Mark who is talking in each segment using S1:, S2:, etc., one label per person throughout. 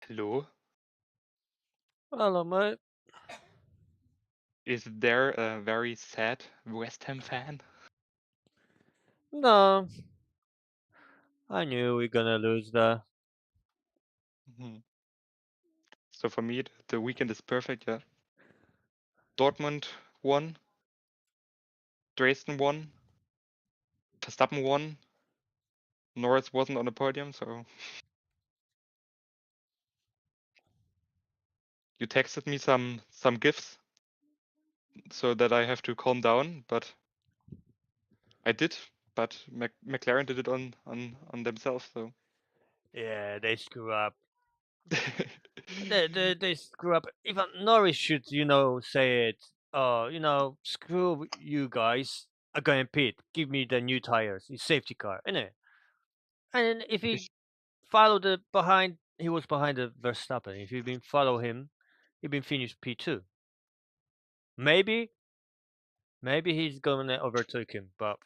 S1: Hello,
S2: Hello, mate.
S1: is there a very sad West Ham fan?
S2: No, I knew we're gonna lose that.
S1: Mhm. So for me, the weekend is perfect. Yeah, Dortmund won, Dresden won, Verstappen won, Norris wasn't on the podium. So you texted me some gifs so that I have to calm down, but I did. But McLaren did it on themselves. So
S2: Yeah, they screw up. They screw up. Even Norris should, say it. Screw you guys. I'm going pit. Give me the new tires. It's safety car, innit? And if he followed he was behind the Verstappen. If he been follow him, he been finished P2. Maybe, maybe he's gonna overtake him, but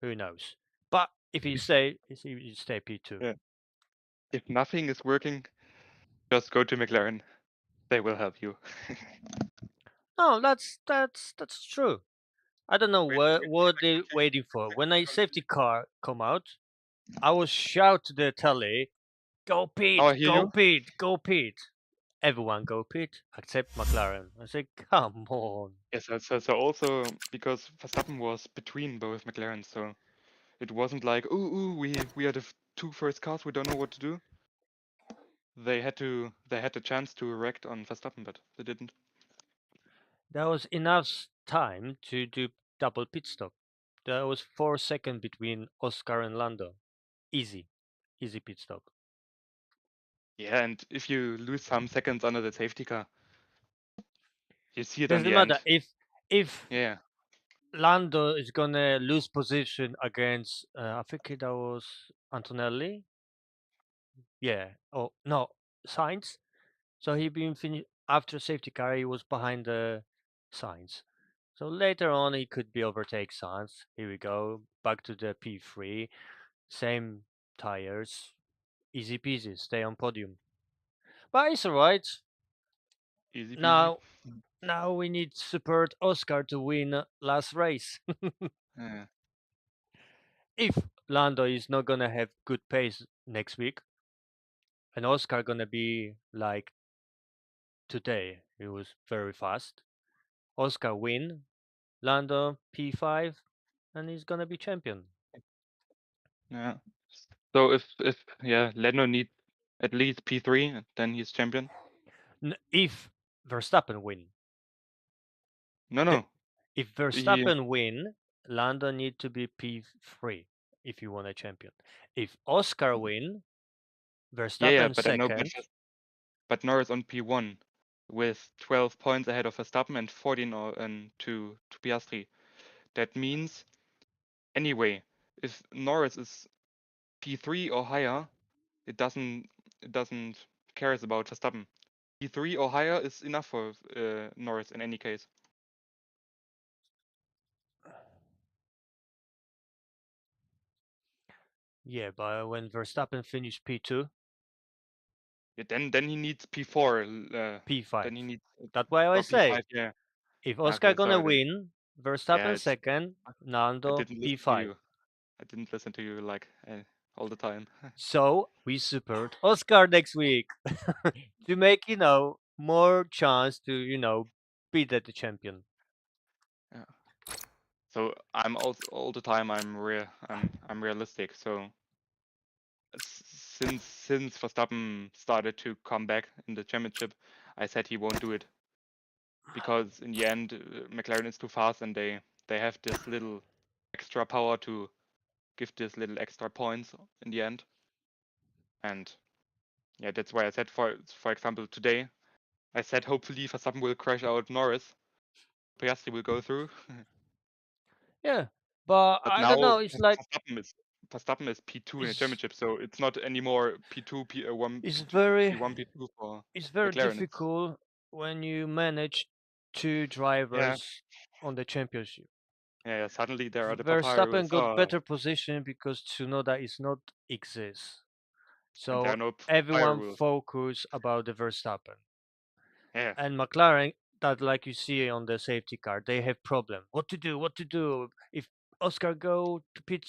S2: who knows? But if he stay P2.
S1: yeah, if nothing is working, just go to McLaren. They will help you.
S2: No, that's true. I don't know what they waiting for. When a safety car come out, I will shout to the telly, "Go
S1: Now
S2: Pete!
S1: I hear
S2: Go
S1: you.
S2: Pete! Go Pete!" Everyone go Pete except McLaren. I say, "Come on!"
S1: Yes, so also because Verstappen was between both McLarens, so it wasn't like, ooh, we are the two first cars, we don't know what to do. They had the chance to react on Verstappen, but they didn't.
S2: There was enough time to do double pit stop. There was 4 seconds between Oscar and Lando. Easy, easy pit stop.
S1: Yeah, and if you lose some seconds under the safety car, you see it on
S2: Doesn't
S1: the end.
S2: matter if
S1: Yeah,
S2: Lando is gonna lose position against. I think that was Antonelli. Yeah. Oh no, Sainz. So he been finished after safety car. He was behind the Sainz. So later on, he could be overtake Sainz. Here we go, back to the P3. Same tires, easy peasy. Stay on podium. But it's alright.
S1: Easy peasy.
S2: Now we need to support Oscar to win last race.
S1: Yeah.
S2: If Lando is not gonna have good pace next week, and Oscar gonna be like today, he was very fast. Oscar win, Lando P5, and he's gonna be champion.
S1: Yeah. So if Lando needs at least P3, then he's champion.
S2: If Verstappen win,
S1: No.
S2: if Verstappen win, Lando need to be P3 if you want a champion. If Oscar win, Verstappen
S1: but I know,
S2: second.
S1: but Norris on P1 with 12 points ahead of Verstappen and 14 to Piastri. That means anyway, if Norris is P3 or higher, it doesn't cares about Verstappen. P3 or higher is enough for Norris in any case.
S2: Yeah, but when Verstappen finished P2,
S1: Yeah, then he needs P4.
S2: P5.
S1: Then he needs
S2: That's why I
S1: or
S2: say,
S1: P5. Yeah.
S2: if Oscar
S1: Okay,
S2: gonna
S1: sorry.
S2: win, Verstappen
S1: It's
S2: second,
S1: I
S2: Lando
S1: didn't listen to
S2: P5.
S1: you. I didn't listen to you like all the time.
S2: So we support Oscar next week to make more chance to beat the champion.
S1: Yeah. So I'm also all the time I'm realistic. So since Verstappen started to come back in the championship, I said he won't do it because in the end McLaren is too fast and they have this little extra power to give this little extra points in the end. And yeah, that's why I said for example today, I said hopefully Verstappen will crash out Norris, Piastri will go through.
S2: Yeah, but
S1: But
S2: I don't
S1: now
S2: know. It's like
S1: Verstappen is P2 in the
S2: it's
S1: championship, so it's not anymore P2, P1,
S2: it's
S1: P2,
S2: very
S1: P1, P2 for
S2: it's very
S1: McLaren.
S2: difficult when you manage two drivers on the championship.
S1: Yeah, suddenly there are the
S2: Verstappen
S1: papyrus.
S2: got better position because Tsunoda is not exist.
S1: And there
S2: So
S1: are no fire
S2: everyone
S1: rules.
S2: focus about the Verstappen.
S1: Yeah.
S2: And McLaren, that like you see on the safety car, they have problem. What to do? What to do? If Oscar go to pit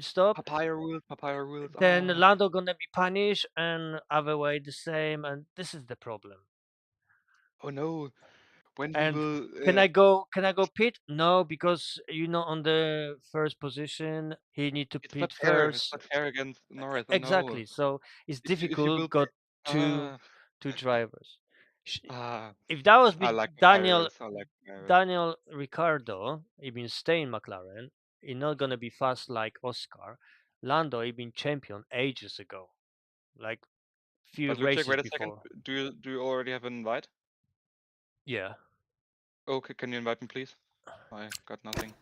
S2: stop,
S1: Papaya rules.
S2: then Lando gonna be punished, and other way the same, and this is the problem.
S1: Oh no. When we
S2: And
S1: will
S2: can I go? Can I go pit? No, because on the first position he need to
S1: it's not
S2: pit
S1: fair. It's
S2: first.
S1: not fair against Norris. Oh no.
S2: Exactly. So it's
S1: If you will
S2: difficult. Got two
S1: ah
S2: two drivers.
S1: ah
S2: If that was
S1: I
S2: with
S1: like
S2: Daniel
S1: papyrus. I like papyrus.
S2: Daniel Ricciardo, he been staying McLaren, he not gonna be fast like Oscar. Lando, he been champion ages ago, like few
S1: But Lucic,
S2: races
S1: wait a second.
S2: before.
S1: Do you already have an invite?
S2: Yeah.
S1: Okay, can you invite me please? I got nothing.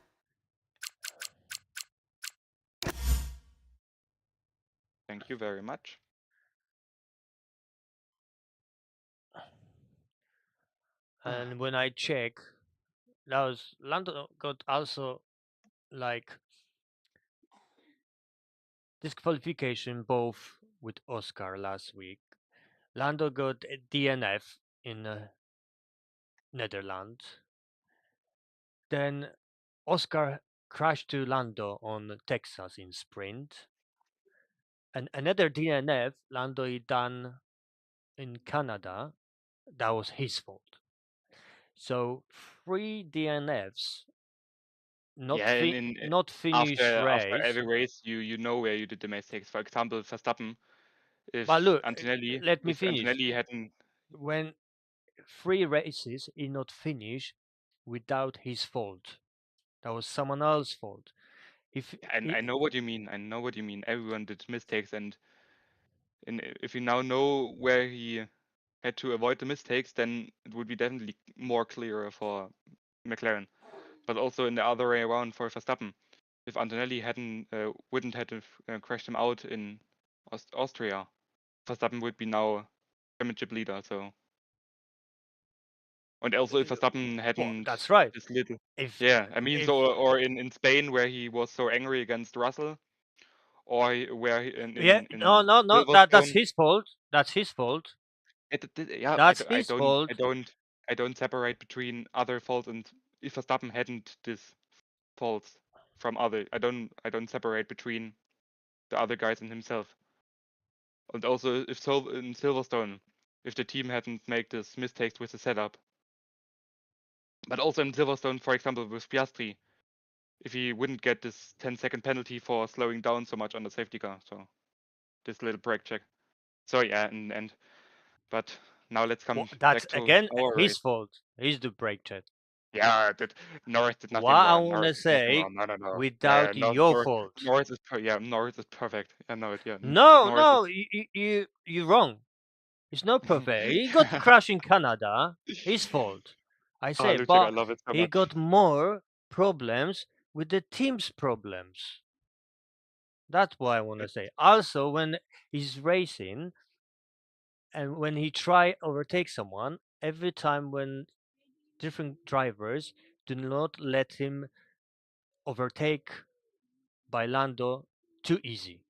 S1: Thank you very much.
S2: And when I check, that was Lando got also like disqualification both with Oscar last week. Lando got a DNF in Netherlands. Then Oscar crashed to Lando on Texas in sprint. And another DNF Lando he done in Canada, that was his fault. So 3 DNFs,
S1: Yeah,
S2: not finish
S1: after
S2: race.
S1: every race, you know where you did the mistakes. For example, Verstappen,
S2: But look, let me
S1: if
S2: finish.
S1: Antonelli hadn't,
S2: When 3 races he not finish without his fault. That was someone else's fault.
S1: and I know what you mean. I know what you mean. Everyone did mistakes, and if you now know where he had to avoid the mistakes, then it would be definitely more clearer for McLaren. But also in the other way around for Verstappen, if Antonelli wouldn't have crashed him out in Austria, Verstappen would be now championship leader. So, and also if Verstappen
S2: well,
S1: hadn't
S2: that's right.
S1: this little,
S2: If
S1: yeah, I mean,
S2: if
S1: so or in Spain where he was so angry against Russell, or where
S2: yeah, no, that's
S1: Silverstone,
S2: his fault. That's his fault.
S1: Yeah,
S2: That's his fault.
S1: I don't separate between other faults and if Verstappen hadn't this faults from other, I don't separate between the other guys and himself. And also, if in Silverstone, if the team hadn't made this mistakes with the setup, but also in Silverstone, for example, with Piastri, if he wouldn't get this 10-second penalty for slowing down so much on the safety car, so this little brake check. So yeah, and but now let's come
S2: That's
S1: back to
S2: again
S1: our
S2: his
S1: race.
S2: fault. He's the brake check.
S1: Yeah, Norris did nothing
S2: What I
S1: wrong.
S2: wanna
S1: Norris did nothing
S2: say,
S1: wrong. No. Yeah,
S2: without your
S1: Norris,
S2: fault.
S1: Norris is perfect. I know it. Yeah,
S2: No,
S1: Norris
S2: no, you're wrong. It's not perfect. He got crashed in Canada. His fault. I
S1: Ah,
S2: say,
S1: Lucic, I
S2: but
S1: love it so
S2: he
S1: much.
S2: got more problems with the team's problems. That's what I want to say. Also, when he's racing and when he try overtake someone, every time when different drivers do not let him overtake by Lando too easy,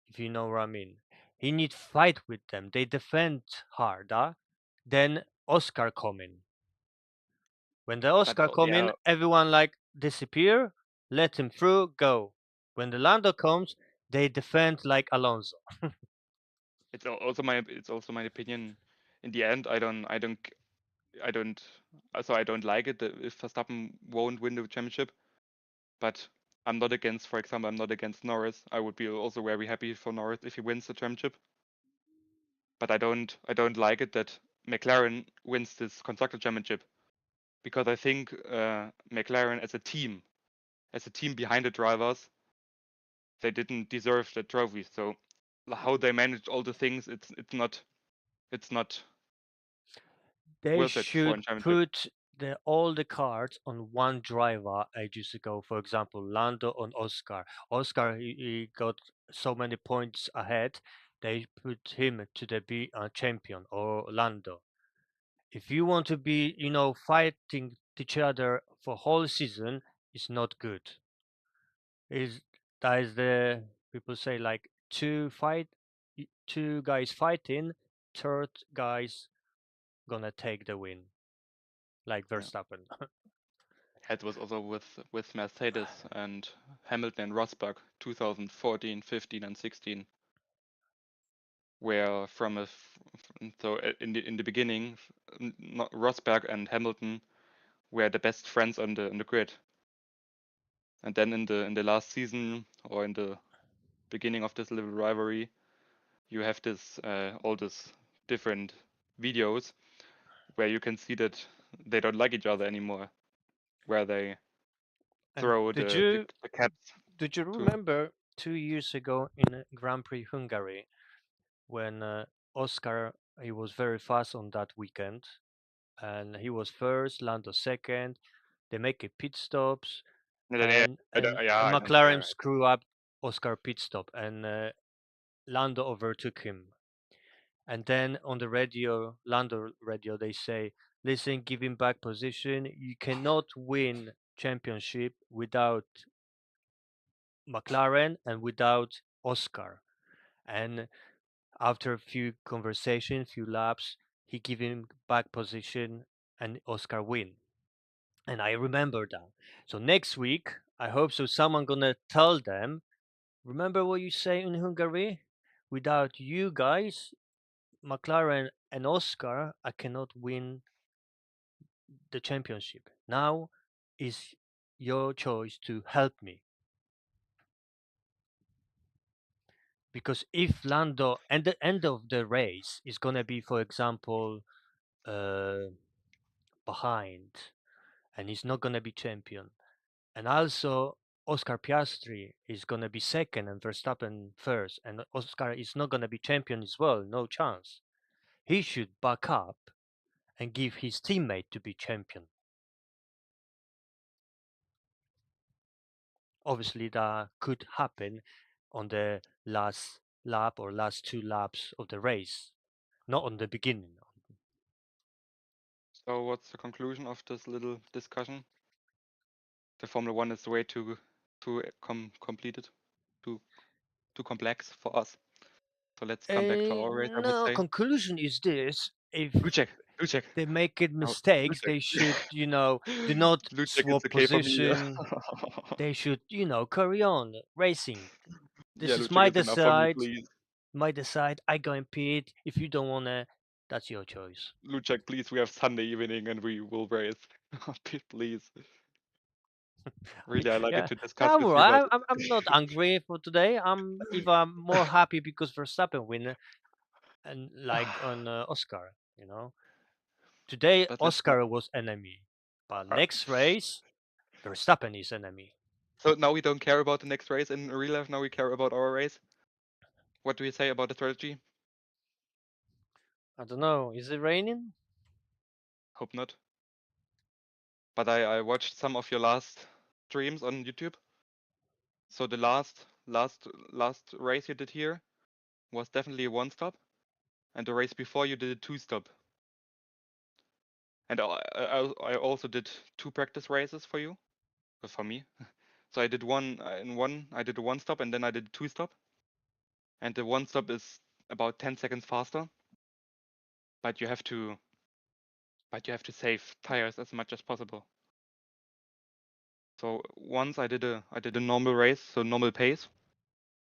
S2: if you know what I mean. He need fight with them. They defend harder. Then Oscar come in. When the
S1: But
S2: Oscar come in,
S1: yeah,
S2: everyone like disappear, let him through, go. When the Lando comes, they defend like Alonso.
S1: it's also my opinion. In the end, I don't also I don't like it if Verstappen won't win the championship. But I'm not against, for example, I'm not against Norris. I would be also very happy for Norris if he wins the championship. But I don't like it that McLaren wins this constructor championship because I think McLaren as a team behind the drivers, they didn't deserve the trophy. So how they managed all the things, it's not
S2: They
S1: worth it for a
S2: should
S1: championship.
S2: put all the cards on one driver ages ago. For example, Lando on Oscar. Oscar, he got so many points ahead. They put him to the be champion or Lando. If you want to be, fighting each other for whole season, it's not good. Is that is the people say like two guys fighting, third guys gonna take the win, like
S1: Yeah.
S2: Verstappen.
S1: It was also with Mercedes and Hamilton and Rosberg 2014, 15, and 16, where in the beginning, Rosberg and Hamilton were the best friends on the grid, and then in the last season or in the beginning of this little rivalry, you have this all this different videos where you can see that they don't like each other anymore, where they
S2: And
S1: throw the caps
S2: did you
S1: to.
S2: remember 2 years ago in Grand Prix Hungary when Oscar he was very fast on that weekend and he was first, Lando second. They make a pit stops
S1: Yeah,
S2: and
S1: I don't care.
S2: McLaren screw up Oscar pit stop and Lando overtook him. And then on the radio, Lando radio, they say, "Listen, give him back position. You cannot win championship without McLaren and without Oscar." And after a few conversations, few laps, he give him back position and Oscar win. And I remember that. So next week, I hope so someone gonna tell them, remember what you say in Hungary? Without you guys, McLaren and Oscar, I cannot win the championship. Now is your choice to help me. Because if Lando and the end of the race is gonna be, for example, uh, behind, and he's not gonna be champion, and also Oscar Piastri is gonna be second and Verstappen first, and Oscar is not gonna be champion as well, no chance. He should back up and give his teammate to be champion. Obviously, that could happen on the last lap or last two laps of the race, not on the beginning.
S1: So what's the conclusion of this little discussion? The Formula One is way too completed, too too complex for us. So let's come back to our race, I would
S2: No,
S1: say.
S2: conclusion is this: if
S1: Lucek.
S2: they make it
S1: No,
S2: mistakes,
S1: Lucek.
S2: they should, do not
S1: Lucek,
S2: swap
S1: it's okay for me.
S2: position. They should, carry on racing. This
S1: Yeah,
S2: is
S1: Lucek,
S2: my
S1: it's enough for me,
S2: decide.
S1: please.
S2: My decide. I go in pit. If you don't wanna, that's your choice.
S1: Lucek, please, we have Sunday evening and we will race. Please. Really, I like it
S2: Yeah,
S1: to discuss
S2: I'm
S1: with you, but
S2: alright. I'm not angry for today. I'm even more happy because Verstappen win and like on Oscar. Today
S1: but let's
S2: Oscar was enemy, but next race Verstappen is enemy.
S1: so now we don't care about the next race in real life, now we care about our race. What do you say about the strategy?
S2: I don't know. Is it raining?
S1: Hope not. But I watched some of your last streams on YouTube. So the last race you did here was definitely a one stop, and the race before you did a two stop. And I also did two practice races for you, for me. So I did I did a one stop and then I did a two stop. And the one stop is about 10 seconds faster, but you have to save tires as much as possible. So once I did a normal race, so normal pace,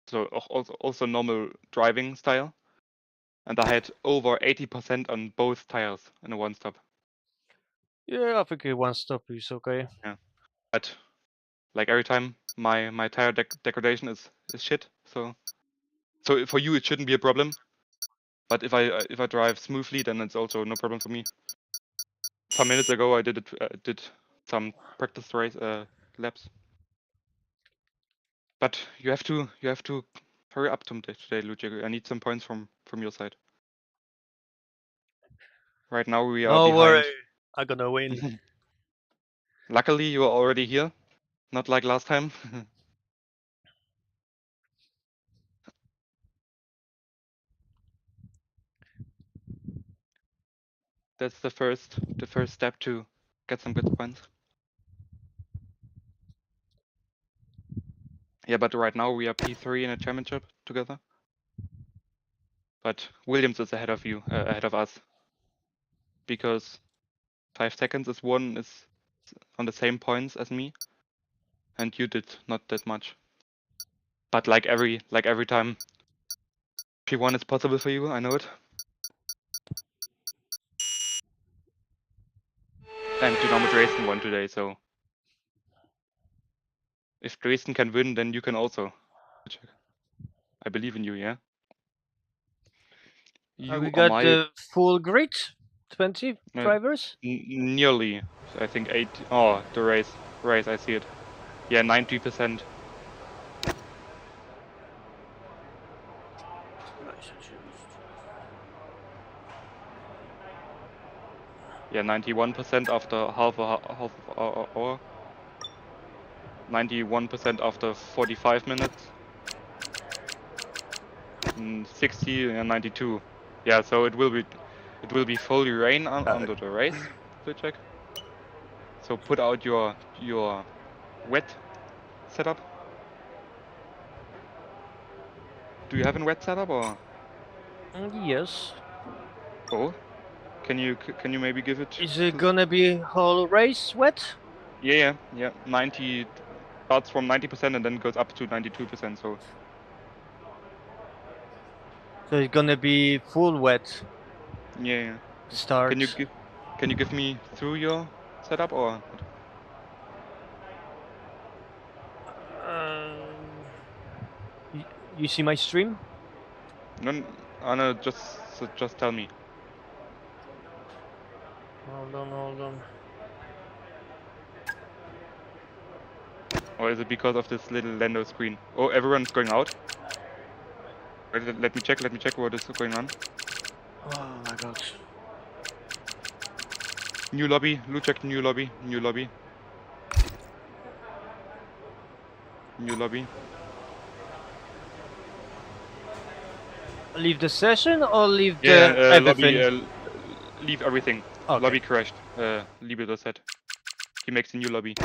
S1: so also normal driving style, and I had over 80% on both tires in a one stop.
S2: Yeah, I think a one stop is okay.
S1: Yeah, but like every time my tire degradation is shit. So for you it shouldn't be a problem, but if I drive smoothly, then it's also no problem for me. Some minutes ago I did some practice race laps. But you have to hurry up today, Lucic. I need some points from your side. Right now we are
S2: No
S1: behind.
S2: worry, I'm gonna win.
S1: Luckily you are already here, not like last time. That's the first step to get some good points. Yeah, but right now we are P3 in a championship together. But Williams is ahead of you, ahead of us, because 5 seconds is on the same points as me, and you did not that much. But like every time, P1 is possible for you. I know it. And Dynamo Dresden won today, so if Dresden can win, then you can also. I believe in you, yeah?
S2: Have we
S1: You are
S2: got
S1: my
S2: the full grid? 20 drivers?
S1: nearly, I think 8. Oh, the race, I see it. Yeah, 90%. Yeah, 91% after half an hour. 91% after 45 minutes. 60 and 92. Yeah, so it will be fully rain under the race, Lucek. So put out your wet setup. Do you have a wet setup or?
S2: Yes.
S1: Oh, can you maybe give it?
S2: Is it gonna be whole race wet?
S1: Yeah. 90 starts from 90% and then goes up to 92%. So
S2: it's gonna be full wet.
S1: yeah.
S2: Start.
S1: Can you give me through your setup or?
S2: You see my stream?
S1: No, Anna, just tell me.
S2: Hold on.
S1: Or is it because of this little Lando screen? Oh, everyone's going out. Wait, let me check what is going on.
S2: Oh my god.
S1: New lobby, Lucek, new lobby. New lobby.
S2: Leave the session or leave
S1: Yeah,
S2: the everything?
S1: lobby, leave everything.
S2: Okay.
S1: Lobby crashed. Leave it as said. He makes a new lobby.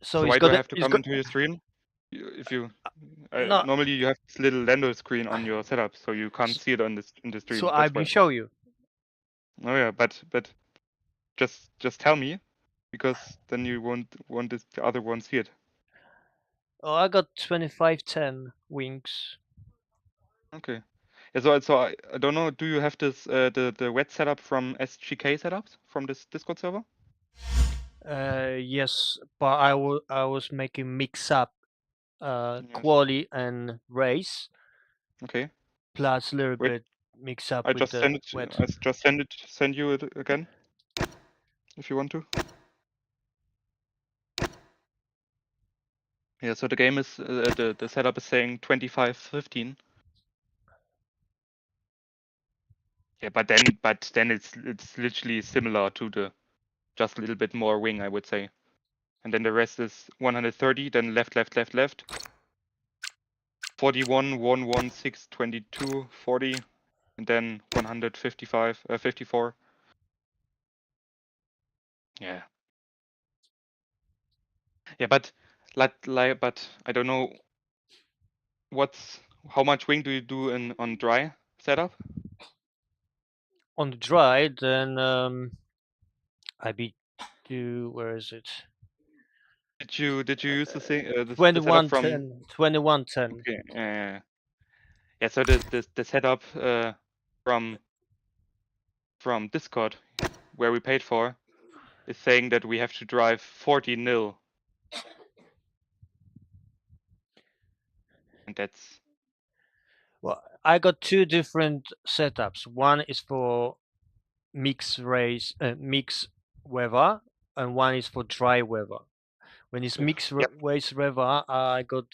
S2: So
S1: why do I have to come into your stream? If you
S2: No.
S1: normally you have this little render screen on your setup, so you can't see it on this in the stream.
S2: So
S1: That's
S2: I've
S1: why.
S2: been show you.
S1: Oh yeah, but just tell me, because then you won't this, the other one see it.
S2: Oh, I got 2510 wings.
S1: Okay. Yeah, so I don't know. Do you have this the wet setup from SGK setups from this Discord server?
S2: Yes, but I was making mix up
S1: Yes.
S2: quality and race
S1: Okay.
S2: plus a little
S1: Wait,
S2: bit mix up
S1: I
S2: with
S1: just
S2: the
S1: send it.
S2: wet.
S1: I just send you it again, if you want to. Yeah. So the game is the setup is saying 2515. Yeah, but then it's literally similar to the just a little bit more wing, I would say. And then the rest is 130, then left, 41, 116, 22, 40, and then 155, 54. Yeah. Yeah, but but I don't know how much wing do you do on dry setup?
S2: On the dry, then I be do where is it?
S1: Did you use the thing the setup from
S2: 2110. 2110.
S1: okay yeah, so the setup from Discord where we paid for is saying that we have to drive 40 nil. And that's
S2: Well, I got two different setups. One is for mix race, mix weather, and one is for dry weather. When it's mixed
S1: yep.
S2: race weather, I got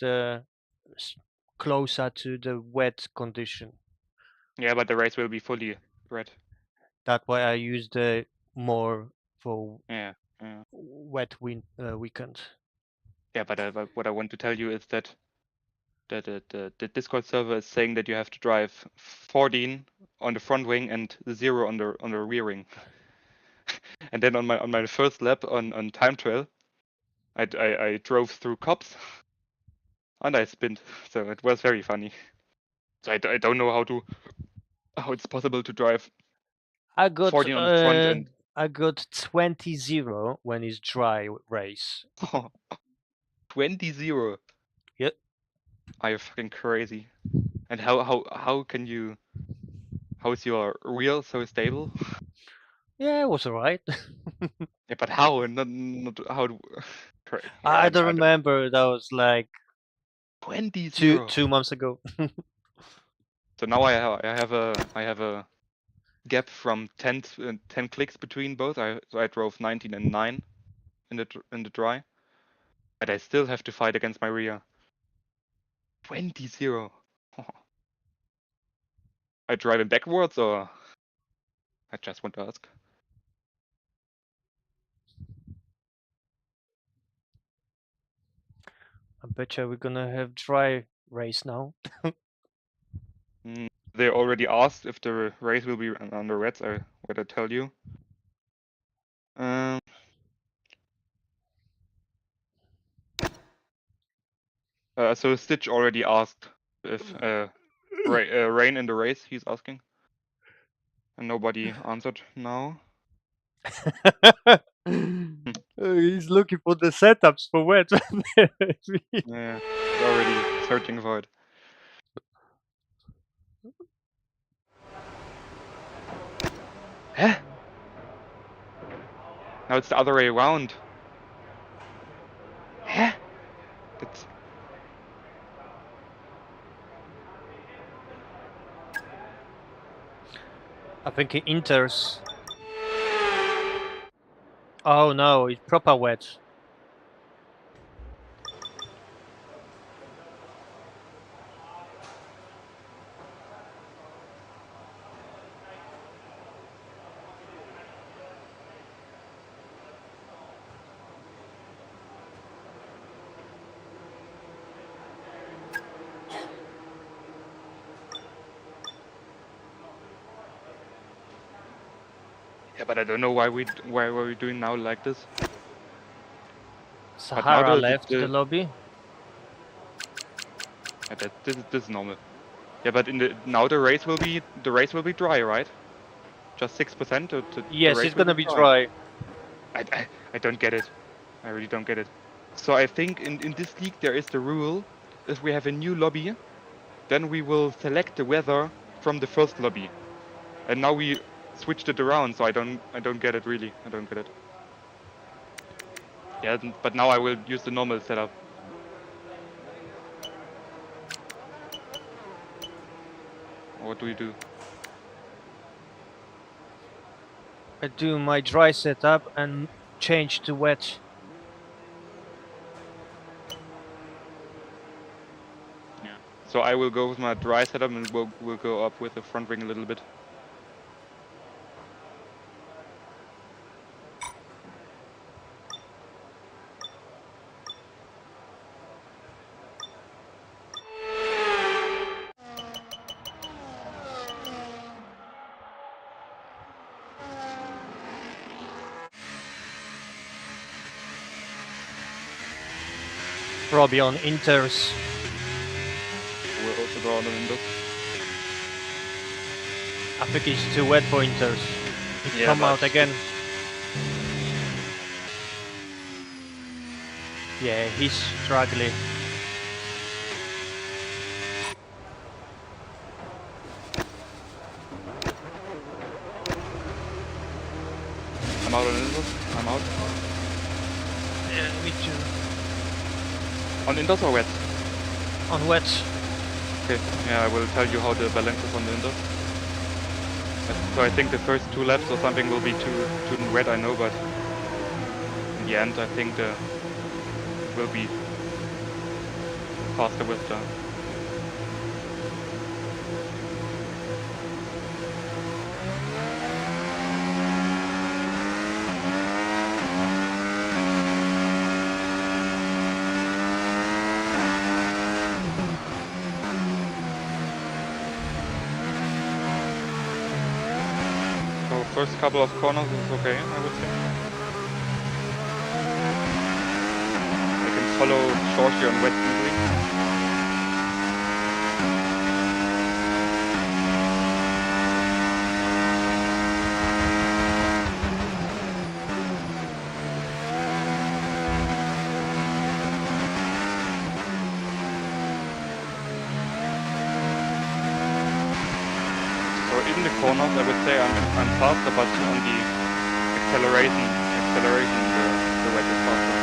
S2: closer to the wet condition.
S1: Yeah, but the race will be fully red.
S2: That's why I used more for
S1: Yeah.
S2: wet weekend.
S1: Yeah, but what I want to tell you is that the Discord server is saying that you have to drive 14 on the front wing and 0 on the rear wing. And then on my first lap on time trial, I drove through cops and I spinned, so it was very funny. So I don't know how it's possible to drive
S2: I got
S1: 14 on the front and
S2: 20-0 when it's dry race.
S1: 20-0.
S2: Yep.
S1: Are you fucking crazy? And how can you? How is your reel so stable?
S2: Yeah, it was alright.
S1: Yeah, but how? Not how?
S2: I don't
S1: I don't.
S2: remember. That was like
S1: 20-0.
S2: 2 months ago.
S1: So now I have a gap from 10 clicks between both. So I drove 19 and 9 in the dry, but I still have to fight against my rear. 20-0. I drive it backwards, or I just want to ask.
S2: I bet you we're gonna have dry race now.
S1: They already asked if the race will be on the reds. What I tell you. So Stitch already asked if rain in the race. He's asking, and nobody answered now.
S2: He's looking for the setups for wet.
S1: Yeah, he's already searching for it. Huh? Now it's the other way around. Huh? That's...
S2: I think it enters. Oh no, it's proper wet.
S1: Yeah, but I don't know why we're doing now like this.
S2: Sahara
S1: But now
S2: left the lobby.
S1: Yeah, this is normal. Yeah, but now the race will be dry, right? Just 6%. The
S2: Yes,
S1: race
S2: it's
S1: will
S2: gonna
S1: be
S2: be
S1: dry.
S2: dry.
S1: I don't get it. I really don't get it. So I think in this league there is the rule: if we have a new lobby, then we will select the weather from the first lobby. And now we switched it around, so I don't get it really. I don't get it. Yeah, but now I will use the normal setup. What do you do?
S2: I do my dry setup and change to wet.
S1: Yeah. So I will go with my dry setup and we'll go up with the front wing a little bit.
S2: Probably on inters.
S1: We'll also go on the windows.
S2: I think it's too wet for inters. It come out again. Yeah, he's struggling.
S1: I'm out on indoors. I'm out.
S2: Yeah, me too.
S1: On indoors or wet?
S2: On wet.
S1: Okay. Yeah, I will tell you how the balance is on the indoors. So I think the first 2 laps or something will be too wet, I know, but in the end I think it will be faster with the. So first couple of corners is okay, I would say. I can follow Shorty on wet easily. In the corners, I would say I'm faster, but on the acceleration, the wet is faster.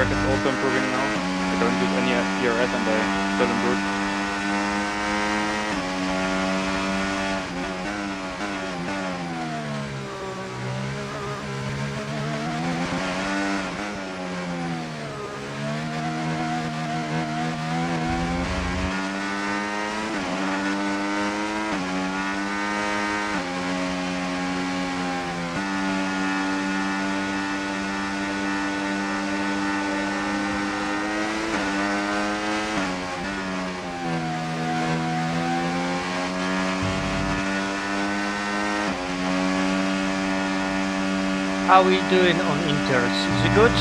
S1: track is also improving now. I don't use any ERS and I still improve.
S2: How are we doing on inters? Is it good?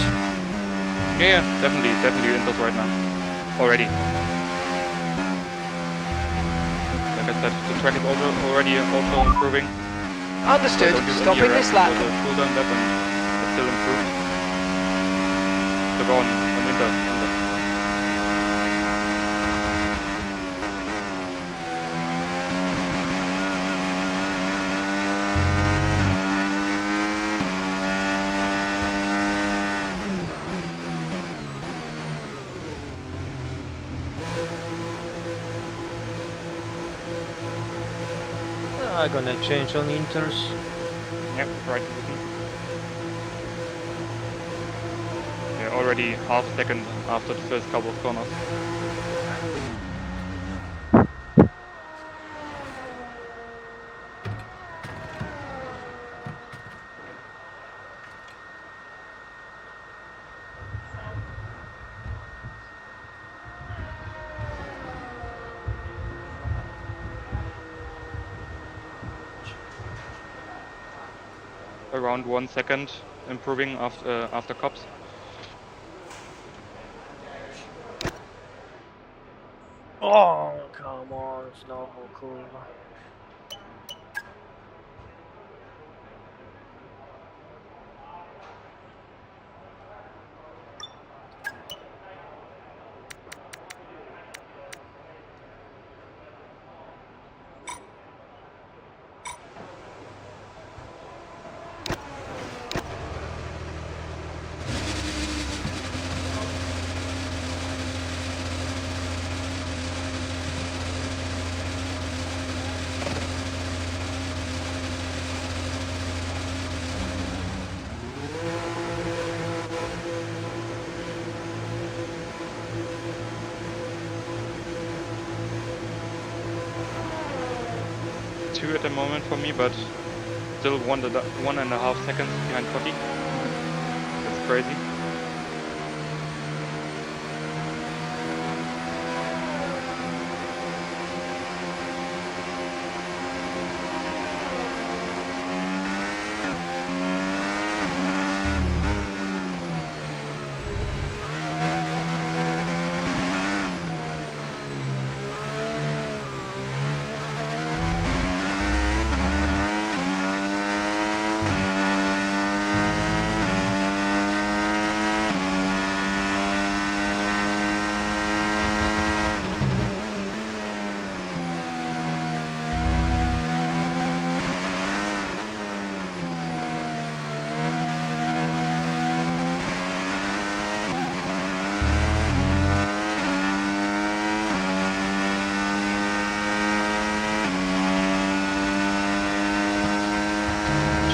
S1: Yeah, definitely inters right now. Already. Like I said, the track is already improving.
S3: Understood. Stopping this lap.
S1: The cooldown lap and it's still improved. So go on inters.
S2: I'm gonna change on inters.
S1: Yep, right. Yeah, already half a second after the first couple of corners. Around 1 second improving after cops.
S2: Oh, come on, it's not cool.
S1: At the moment for me, but still 1.5 seconds behind 40. That's crazy.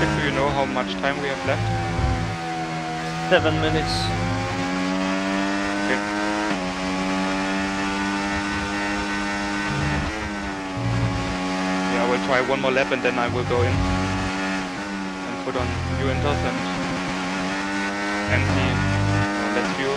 S1: Do you know how much time we have left?
S2: 7 minutes.
S1: Okay. Yeah, I will try one more lap and then I will go in and put on new inters and empty less fuel.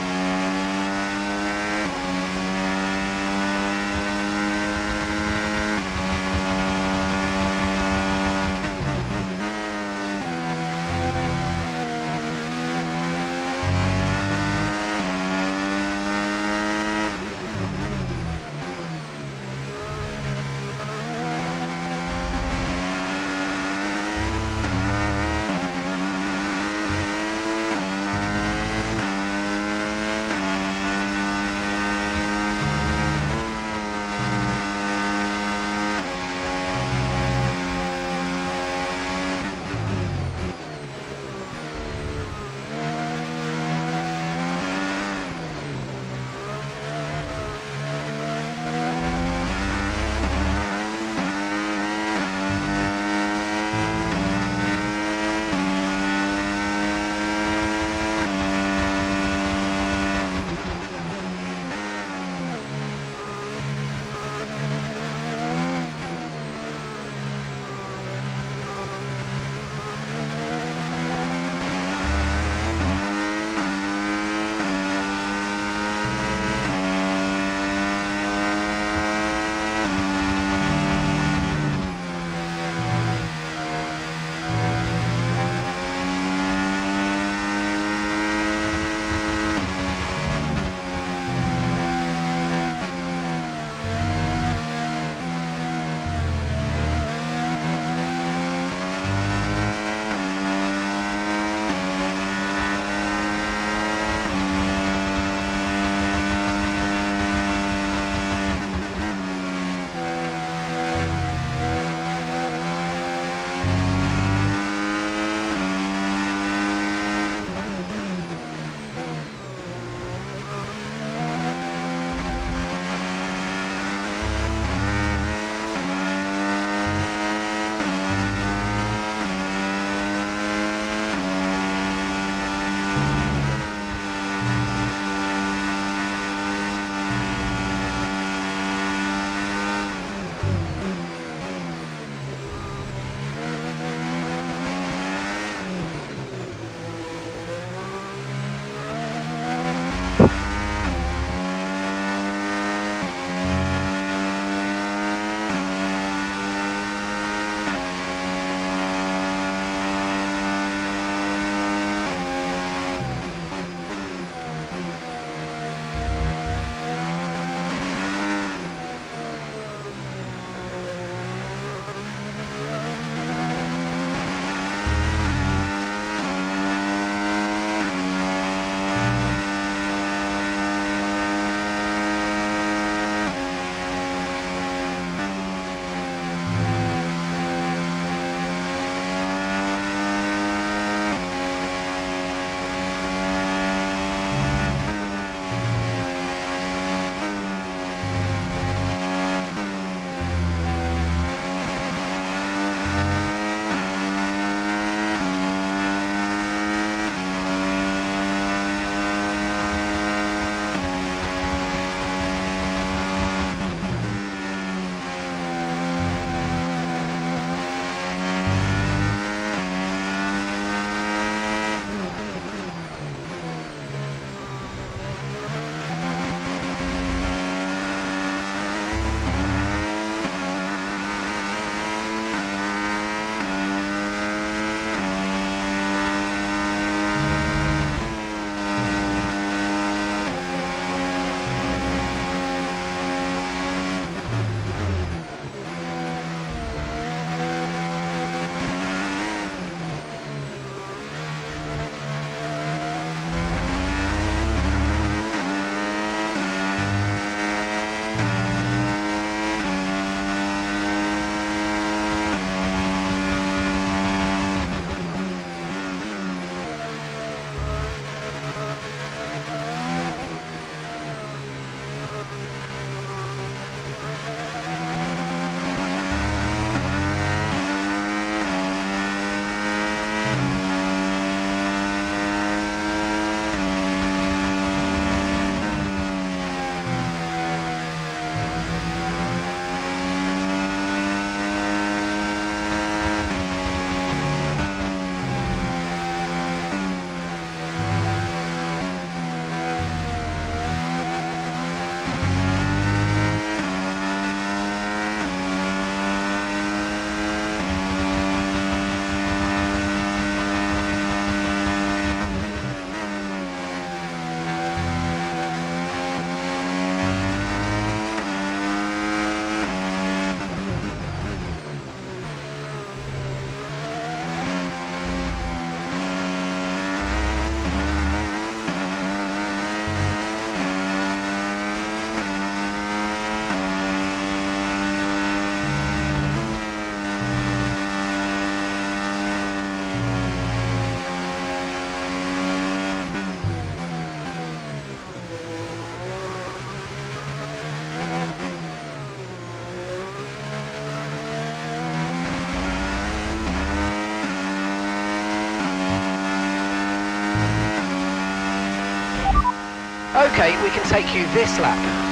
S3: Okay, we can take you this lap.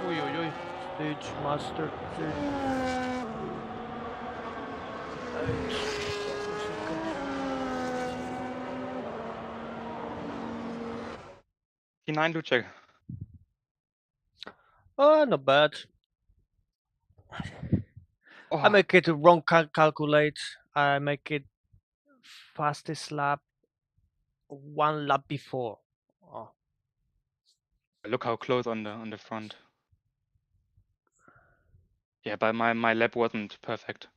S2: Ui. Stage master.
S1: P9 to check.
S2: Oh, not bad. I
S1: Oh,
S2: make it wrong calculate. I make it fastest lap 1 lap before. Oh.
S1: look how close on the front. Yeah, but my lap wasn't perfect.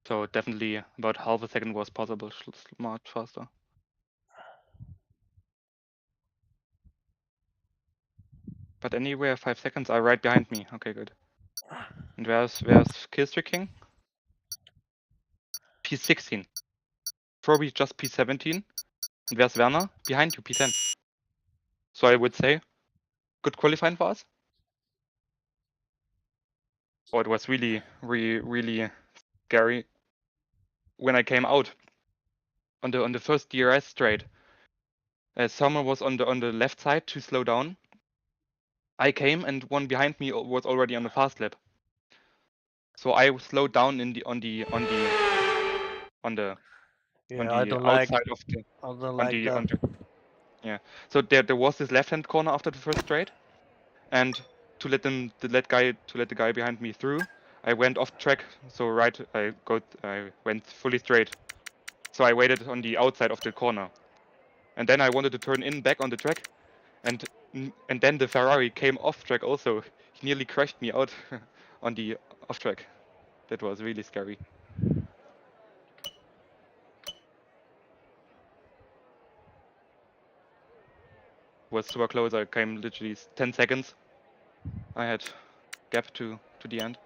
S1: So definitely about half a second was possible much faster. But anywhere 5 seconds are right behind me. Okay, good. And where's Killstreak King? P16. Probably just P17. And where's Werner? Behind you, P10. So I would say good qualifying for us. Oh, it was really scary when I came out on the first DRS straight. Someone was on the left side to slow down. I came and one behind me was already on the fast lap. So I slowed down on the
S2: Yeah, I don't
S1: outside
S2: like.
S1: of the
S2: I don't like that.
S1: on the yeah. So there was this left hand corner after the first straight, and to let the guy behind me through, I went off track. So I went fully straight. So I waited on the outside of the corner, and then I wanted to turn in back on the track, and then the Ferrari came off track also. He nearly crashed me out on the off track. That was really scary. Was super close. I came literally 10 seconds. I had gap to the end.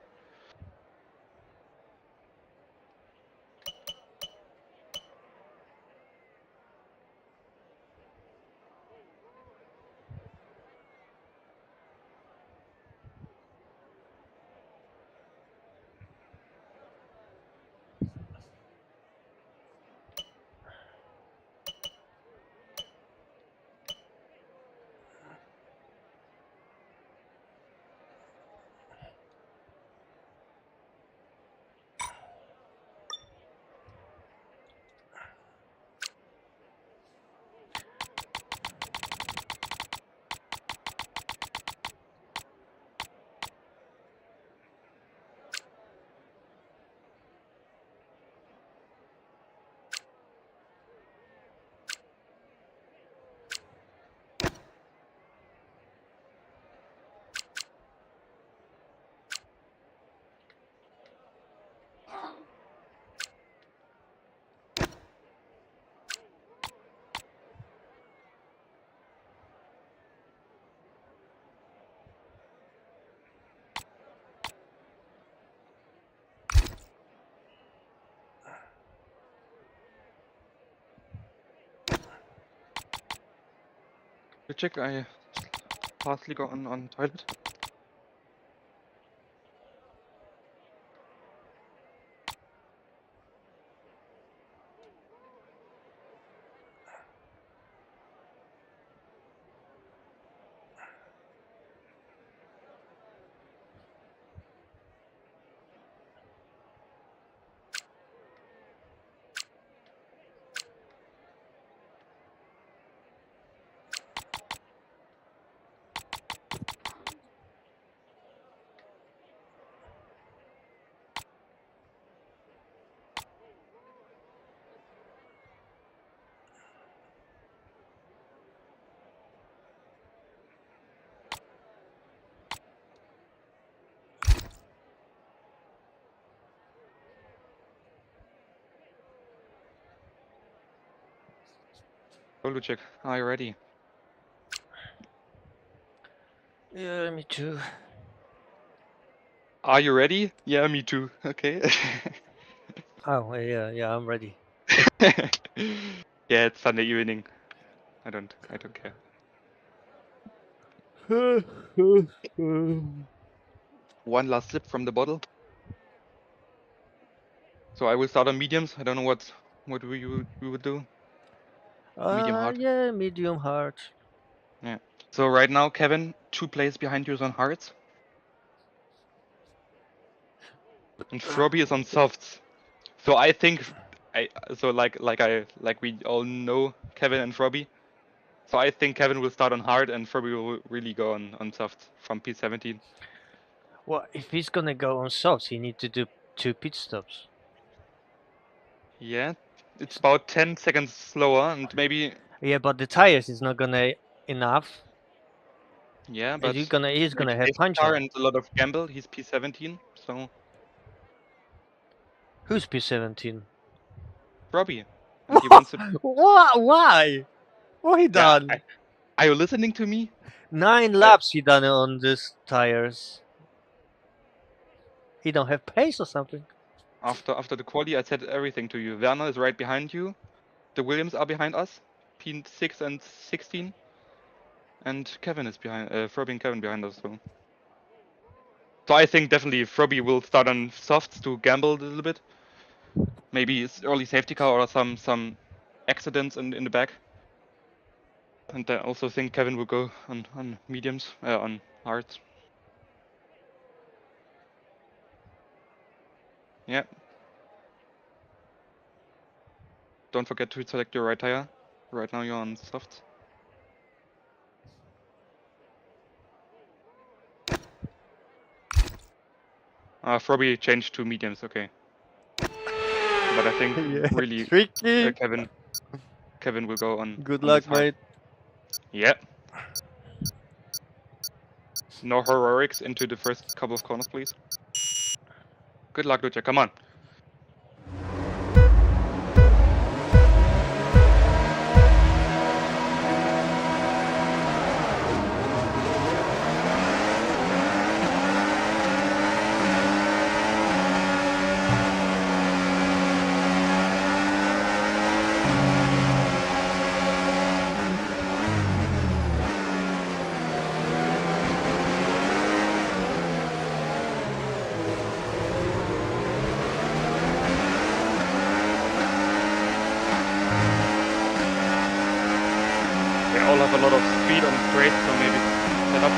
S1: Check, I fastly go on toilet. Go, Lucic. Are you ready?
S2: Yeah, me too.
S1: Are you ready? Yeah, me too. Okay.
S2: Oh, yeah, I'm ready.
S1: Yeah, it's Sunday evening. I don't care. One last sip from the bottle. So I will start on mediums. I don't know what we would do. Medium hard.
S2: Yeah, medium hard.
S1: Yeah. So right now, Kevin, 2 plays behind you is on hards, and Frobby is on softs. So I think like we all know Kevin and Frobby. So I think Kevin will start on hard and Frobby will really go on soft from P17.
S2: Well, if he's gonna go on softs, he need to do 2 pit stops.
S1: Yeah, it's about 10 seconds slower and maybe
S2: Yeah, but the tires is not gonna enough.
S1: yeah,
S2: And
S1: but
S2: he's
S1: maybe
S2: gonna have
S1: safety
S2: punch
S1: car
S2: out.
S1: and a lot of gamble. He's P17, so
S2: Who's P17?
S1: Frobby, and he wants to.
S2: What? Why? What he
S1: Yeah,
S2: done?
S1: are you listening to me?
S2: 9 laps he done on these tires. He don't have pace or something.
S1: After the quali, I said everything to you. Werner is right behind you. The Williams are behind us, P6 and 16, and Kevin is behind. Frobby and Kevin behind us. So I think definitely Frobby will start on softs to gamble a little bit. Maybe it's early safety car or some accidents in the back. And I also think Kevin will go on mediums, on hards. Yeah. Don't forget to select your right tire. Right now you're on softs. Frobby changed to mediums, okay. But I think really
S2: Tricky.
S1: Kevin will go on.
S2: Good
S1: on
S2: luck,
S1: this hard.
S2: mate.
S1: Yeah. No heroics into the first couple of corners, please. Good luck, Lucha. Come on. They all have a lot of speed on the straight, so maybe set up.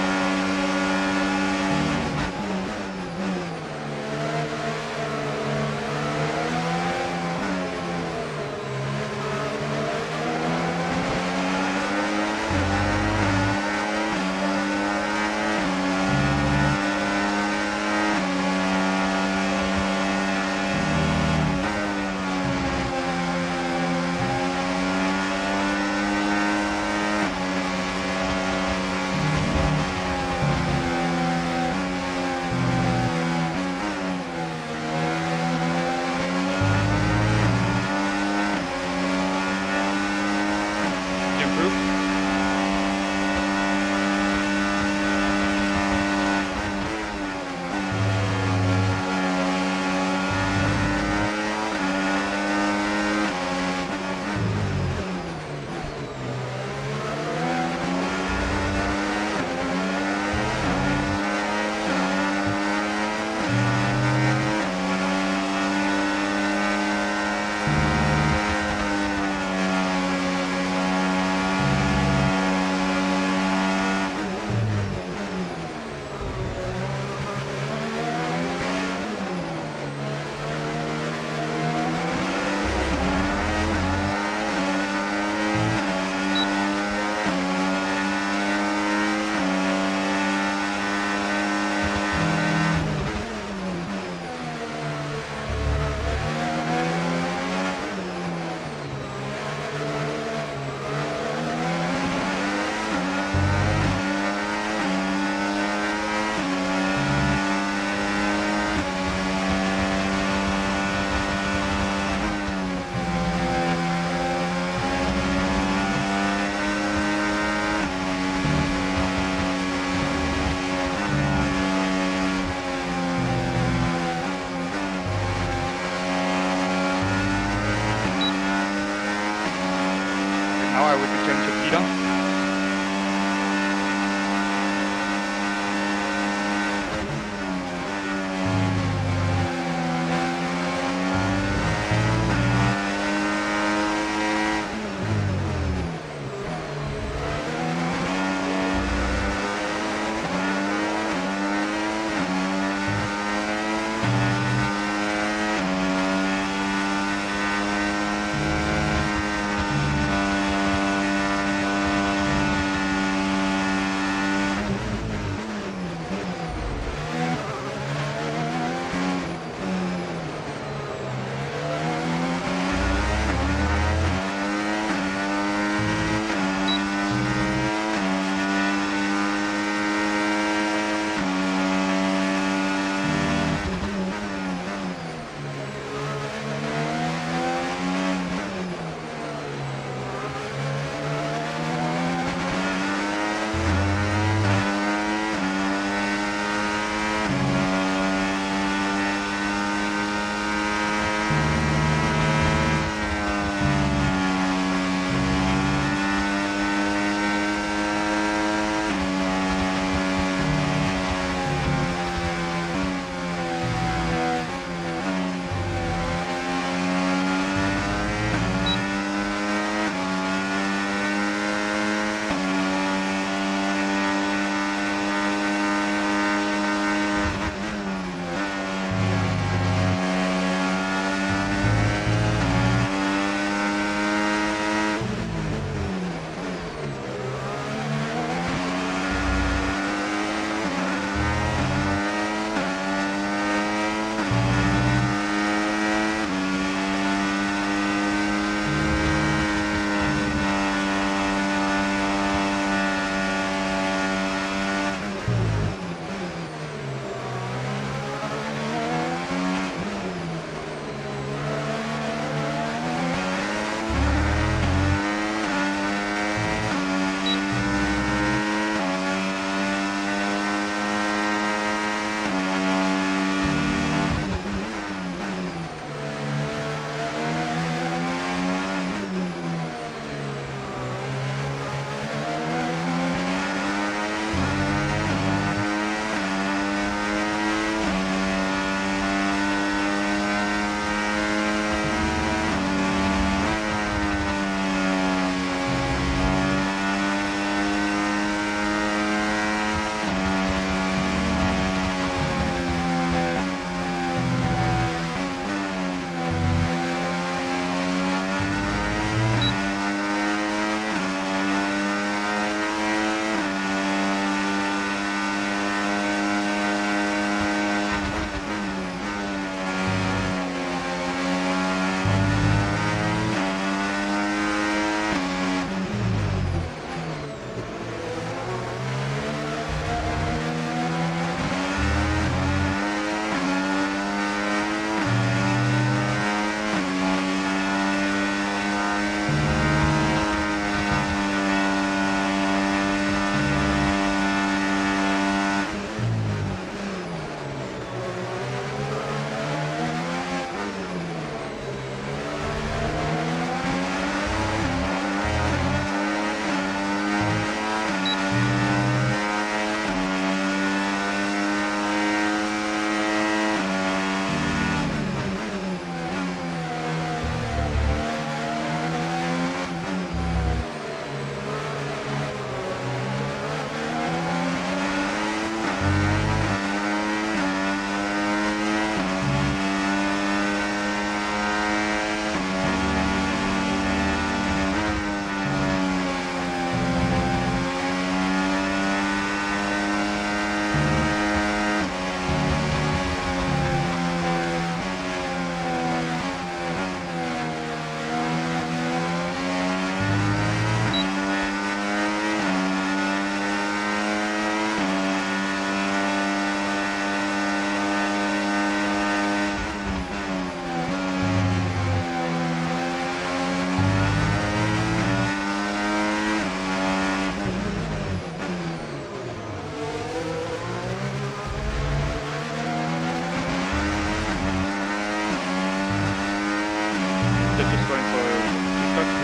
S1: car with the championship leader.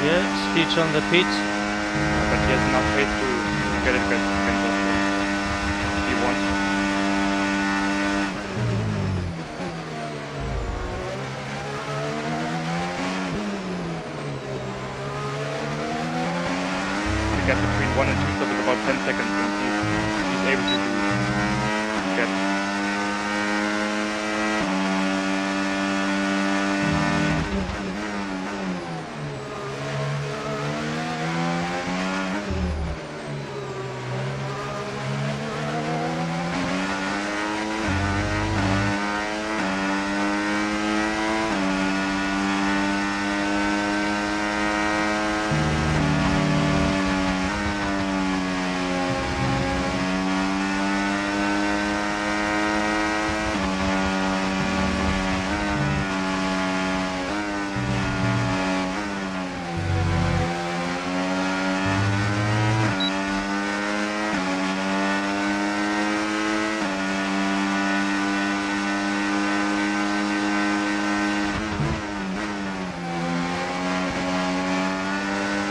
S2: Yeah, Stitch on the pit.
S1: But he has enough pace to get it against us if he wants. The gap between 1 and 2 stop is about 10 seconds, and he's able to get.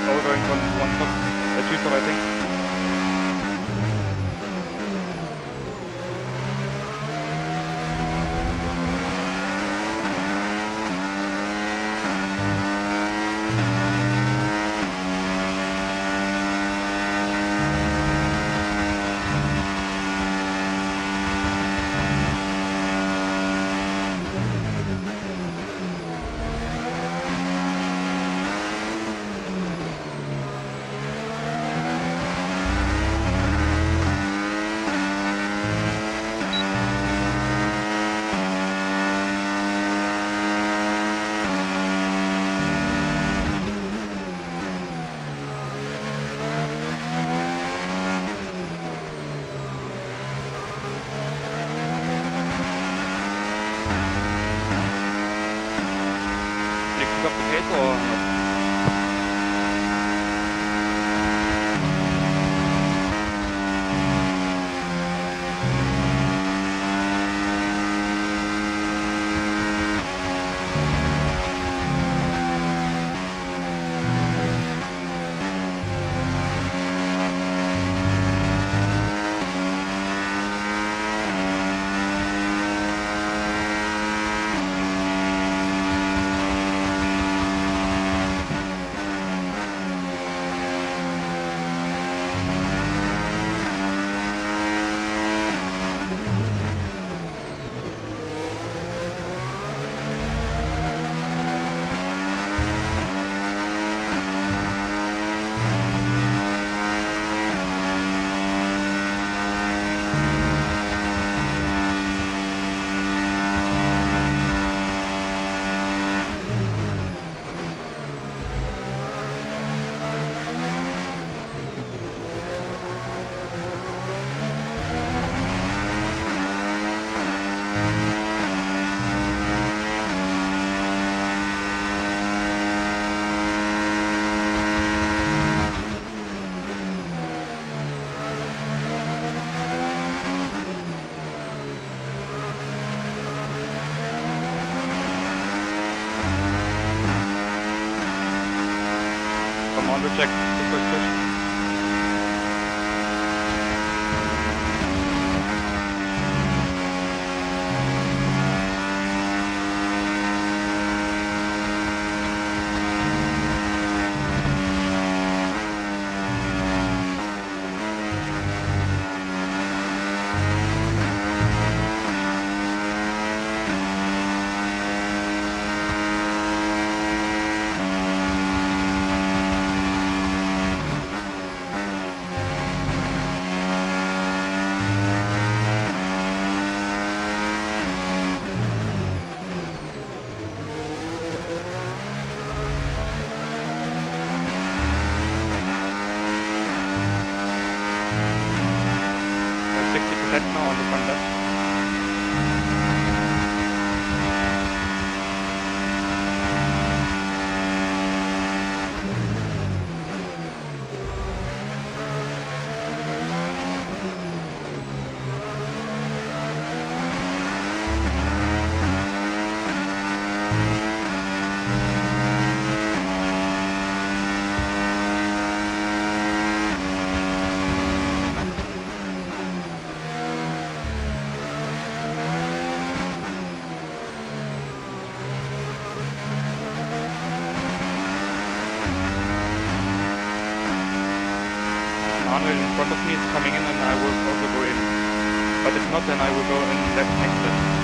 S1: Going from 2 stop, I think. Up the pace or not? Check. Push. partner in front of me is coming in, and I will also go in. But if not, then I will go in left next to it.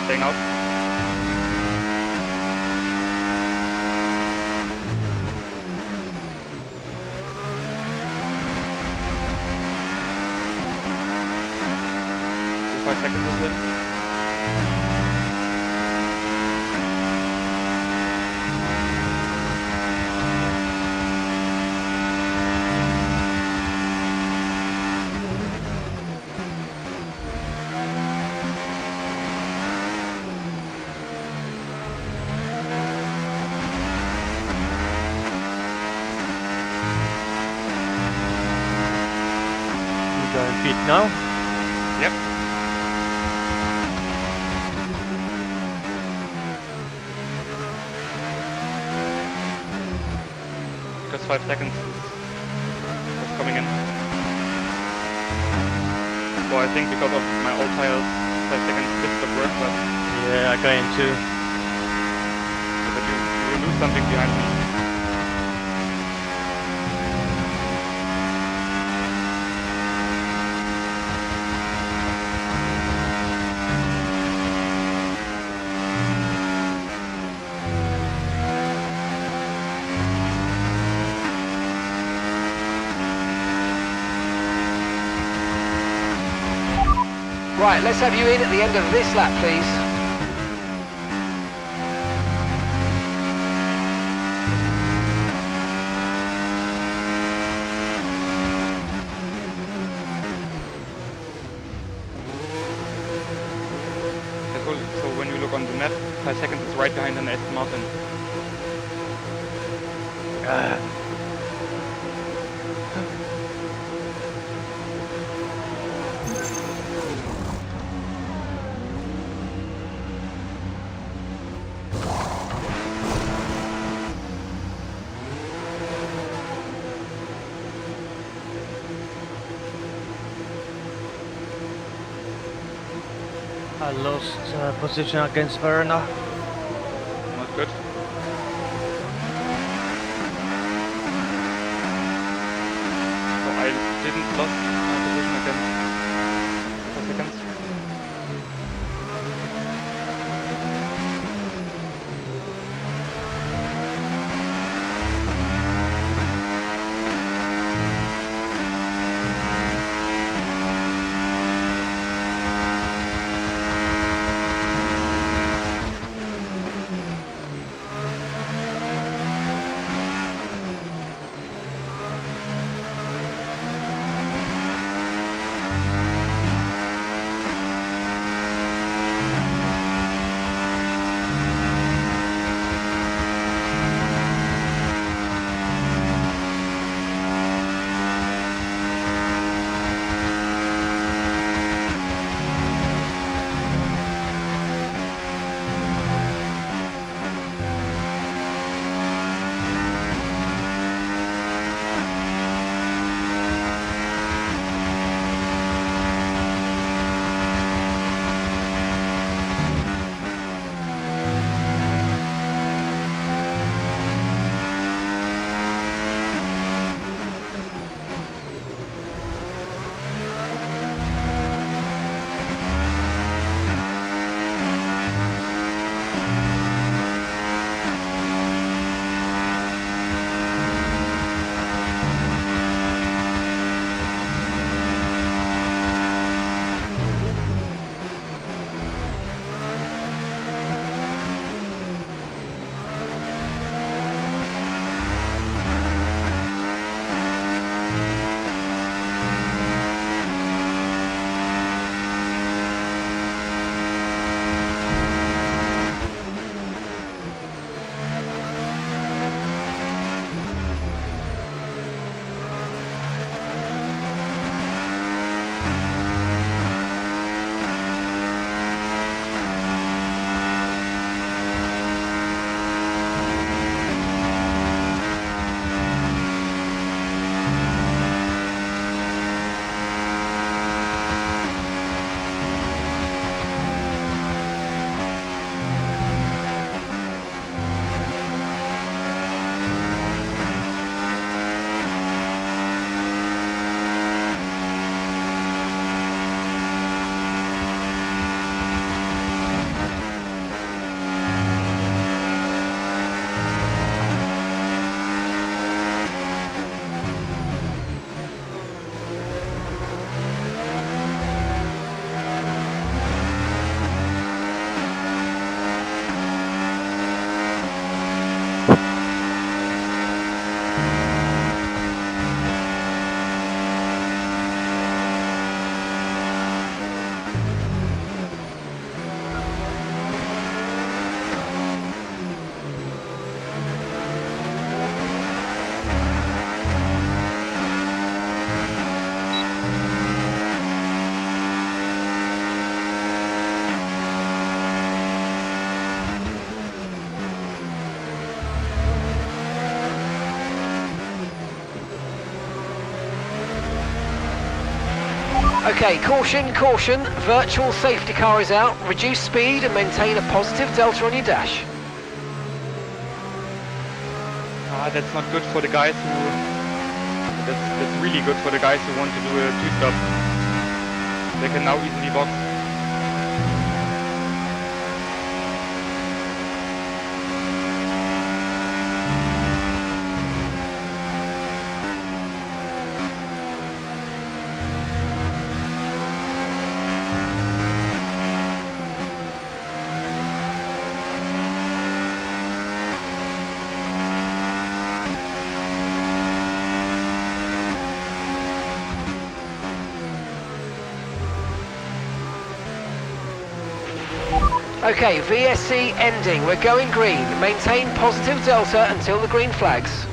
S1: Staying out. Do 5 seconds is it?
S2: You going pit now?
S1: Yep. Just 5 seconds is coming in. So I think because of my old tires, 5 seconds did not work, but
S2: Yeah, I going too.
S1: you will lose something behind me.
S3: Right, let's have you in at the end of this lap, please.
S1: So when you look on the map, 5 seconds is right behind an Aston Martin.
S2: I lost position against Verna.
S1: Not good. So I didn't lost my position against 4 seconds.
S3: Okay, caution, caution. Virtual safety car is out. Reduce speed and maintain a positive delta on your dash.
S1: That's not good for the guys who... That's really good for the guys who want to do a two-stop. They can now easily box.
S3: Okay, VSC ending. We're going green. Maintain positive delta until the green flags.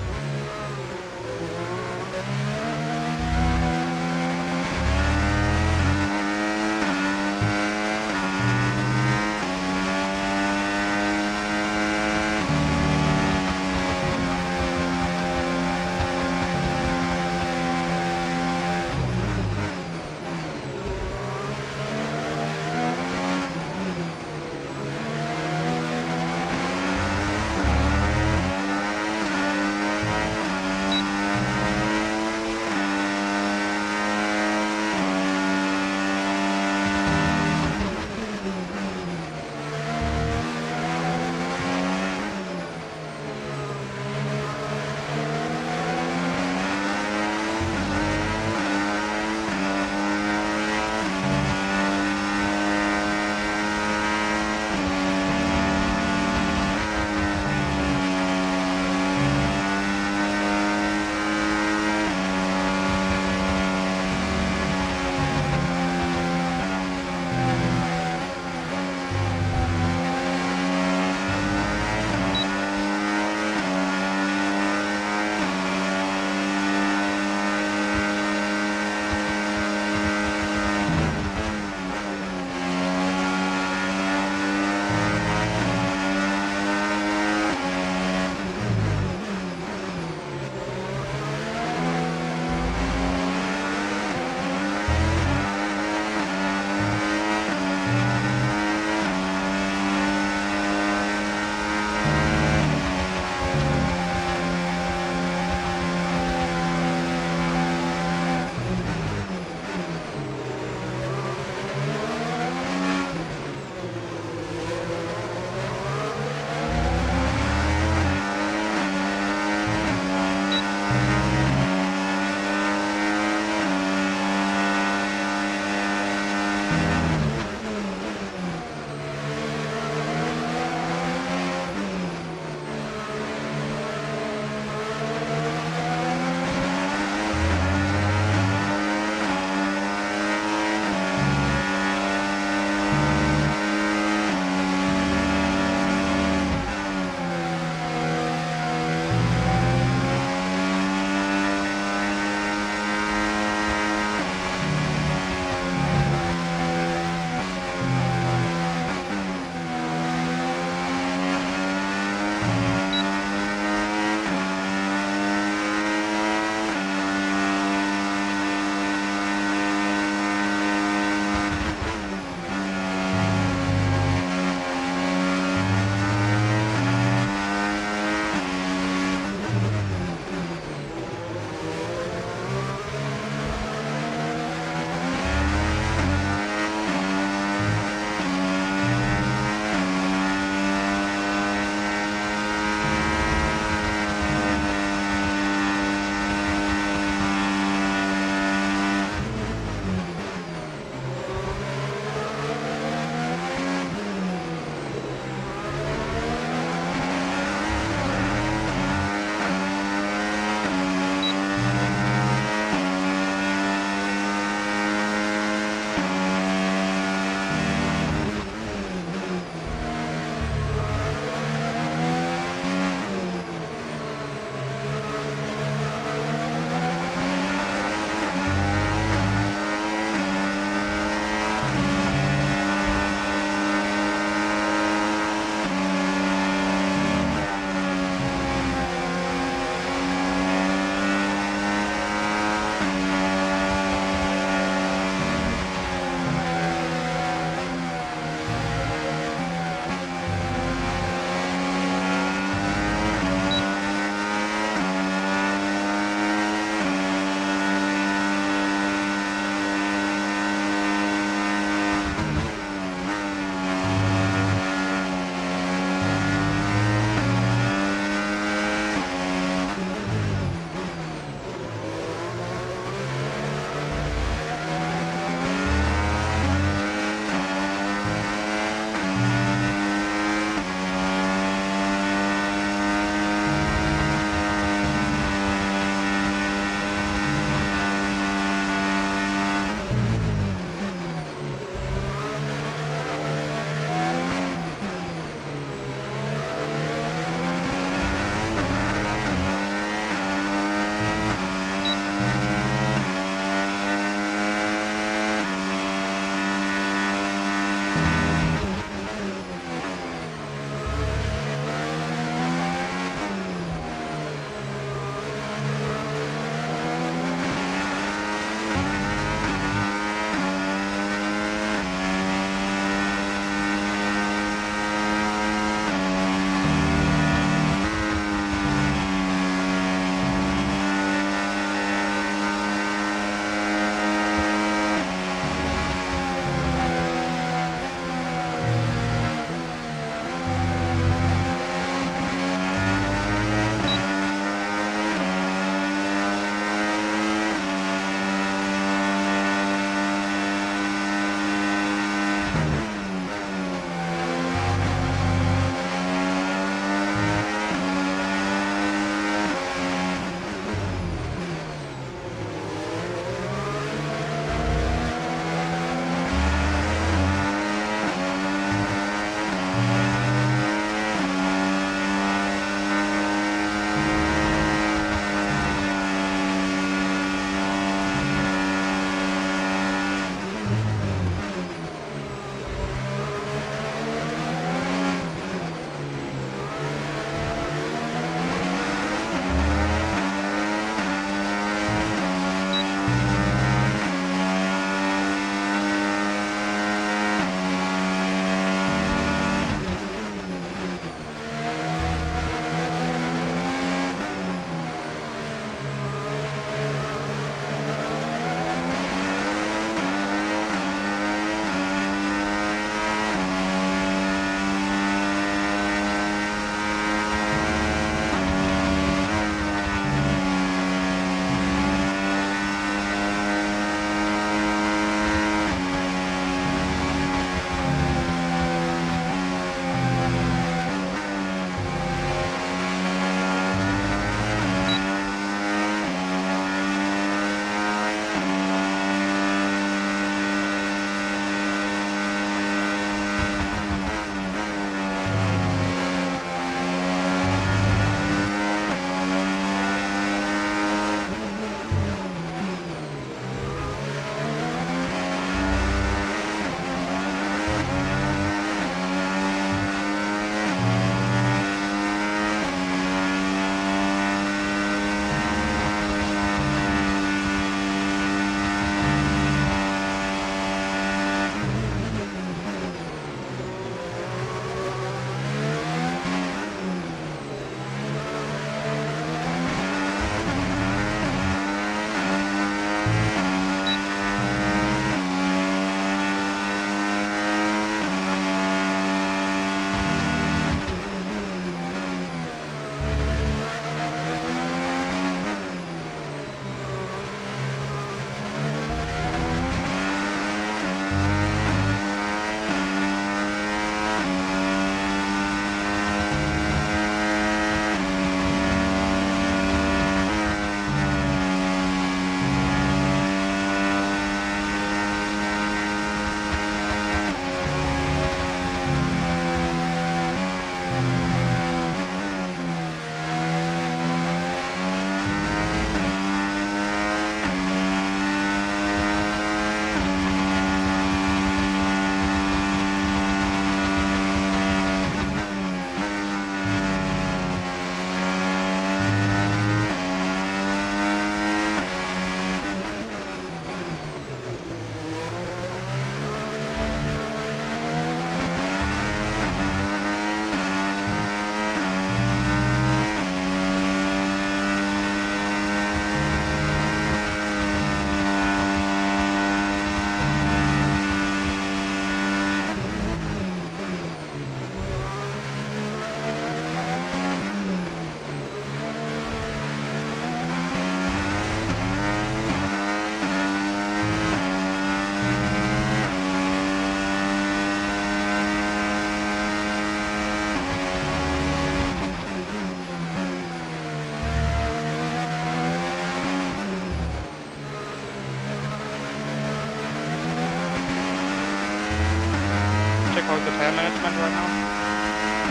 S1: tire management right now?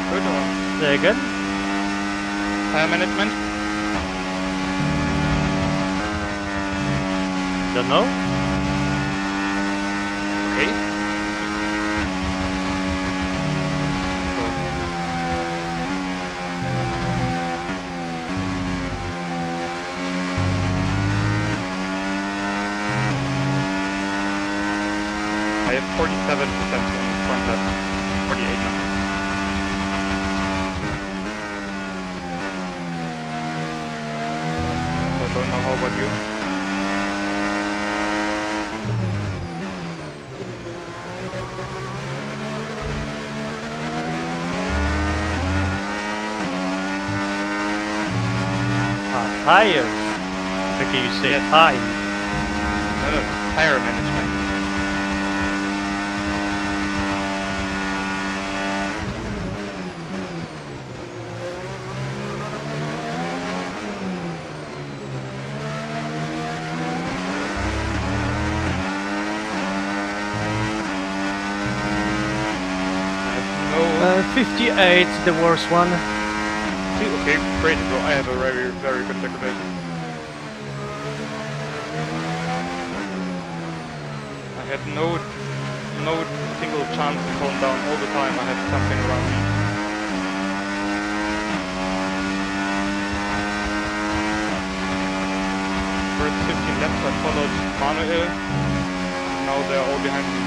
S1: Good or?
S2: Say again?
S1: Tire management?
S2: Don't know.
S1: Okay. I have 47% on front left. 48 now. So I don't know how about you.
S2: Tires. Okay, you say
S1: Yes.
S2: tire.
S1: No, tire management. I have no
S2: 58, the worst one.
S1: Okay, great. So I have a very, very good calculation. I had no single chance to calm down all the time. I had something around me. First 15 laps I followed Manuel. Now they're all behind me.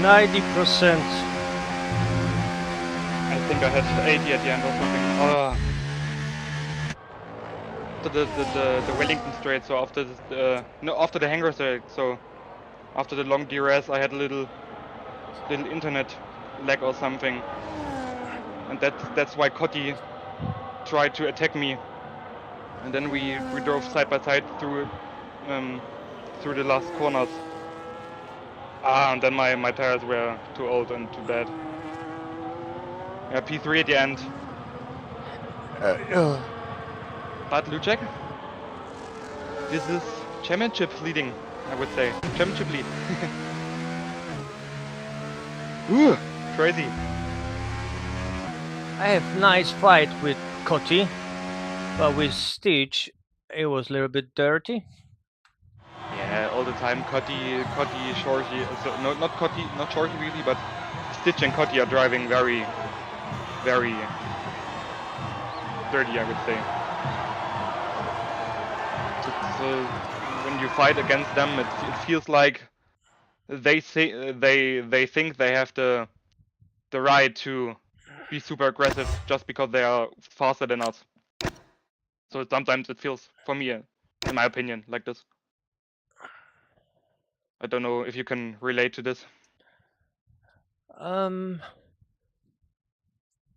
S2: 90%.
S1: I think I had 80 at the end or something. After the Wellington Strait, so after after the Hangar Strait, so after the long DRS, I had a little internet lag or something, and that's why Cotti tried to attack me, and then we drove side by side through the last corners. And then my tires were too old and too bad. Yeah, P3 at the end. But Lucek, this is championship leading, I would say. Championship lead. Ooh, crazy.
S2: I have nice fight with Cotti, but with Stitch, it was a little bit dirty.
S1: Yeah, all the time Cotti, Shorty. So not Cotti, not Shorty really, but Stitch and Cotti are driving very, very dirty, I would say. When you fight against them, it feels like they think they have the right to be super aggressive just because they are faster than us. So sometimes it feels, for me, in my opinion, like this. I don't know if you can relate to this.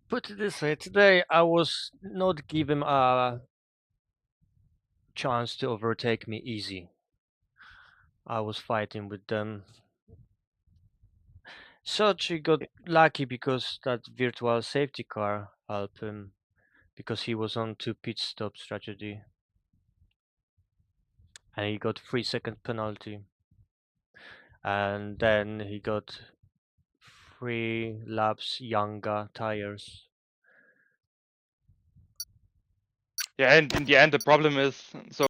S2: Put it this way, today I was not given a chance to overtake me easy. I was fighting with them. Sochi got lucky because that virtual safety car helped him, because he was on 2 pit stop strategy. And he got 3-second penalty. And then he got 3 laps younger tires.
S1: Yeah, and in the end, the problem is, so